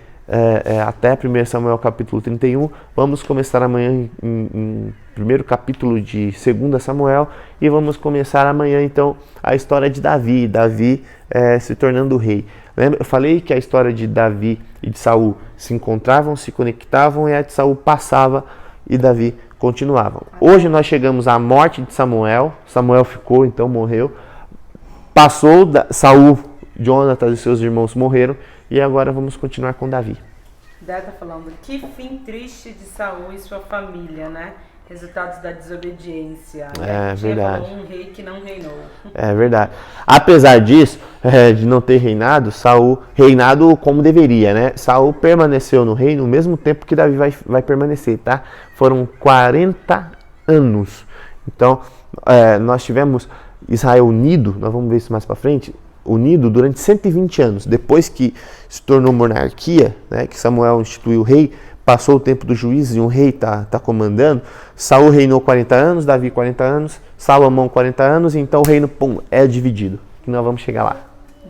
até 1 Samuel capítulo 31, vamos começar amanhã em primeiro capítulo de 2 Samuel e vamos começar amanhã então a história de Davi, se tornando rei. Lembra? Eu falei que a história de Davi e de Saul se encontravam, se conectavam e a de Saul passava e Davi continuava. Hoje nós chegamos à morte de Samuel, Samuel ficou, então morreu, passou, Saul, Jonatas e seus irmãos morreram e agora vamos continuar com Davi. Dé tá falando, que fim triste de Saul e sua família, né? Resultados da desobediência. É verdade. Um rei que não reinou. É verdade. Apesar disso, de não ter reinado, Saul reinado como deveria, né? Saul permaneceu no reino o mesmo tempo que Davi vai permanecer, tá? Foram 40 anos. Então, nós tivemos Israel unido, nós vamos ver isso mais para frente, unido durante 120 anos. Depois que se tornou monarquia, né, que Samuel instituiu o rei, passou o tempo do juiz e um rei tá comandando. Saul reinou 40 anos, Davi 40 anos, Salomão 40 anos, e então o reino é dividido. E nós vamos chegar lá.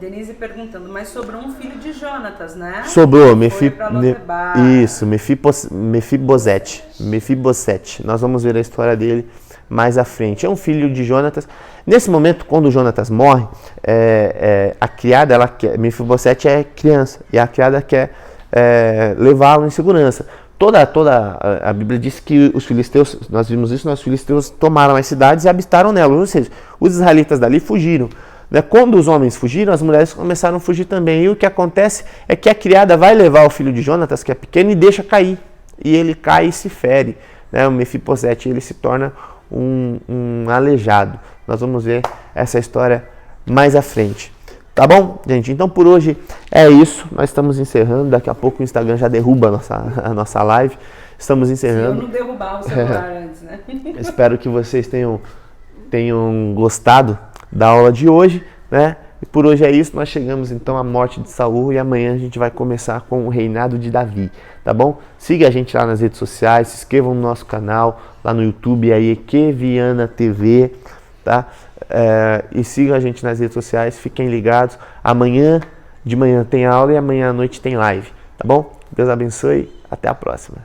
Denise perguntando, mas sobrou um filho de Jonatas, né? Sobrou, Mefibosete. Nós vamos ver a história dele mais à frente. É um filho de Jonatas. Nesse momento, quando Jonatas morre, a criada, Mefibosete é criança, e a criada quer levá-lo em segurança. Toda a Bíblia diz que os filisteus, nós vimos isso, os filisteus tomaram as cidades e habitaram nelas, ou seja, os israelitas dali fugiram. Quando os homens fugiram, as mulheres começaram a fugir também, e o que acontece é que a criada vai levar o filho de Jonatas, que é pequeno, e deixa cair, e ele cai e se fere, né? O Mefibosete, ele se torna um aleijado. Nós vamos ver essa história mais à frente. Tá bom, gente? Então por hoje é isso. Nós estamos encerrando. Daqui a pouco o Instagram já derruba a nossa live. Estamos encerrando. Se eu não derrubar o celular antes, né? Espero que vocês tenham gostado da aula de hoje, né? E por hoje é isso. Nós chegamos então à morte de Saul e amanhã a gente vai começar com o reinado de Davi, tá bom? Siga a gente lá nas redes sociais, se inscrevam no nosso canal, lá no YouTube, aí Keviana TV, tá? E sigam a gente nas redes sociais, fiquem ligados. Amanhã de manhã tem aula e amanhã à noite tem live, tá bom? Deus abençoe, até a próxima.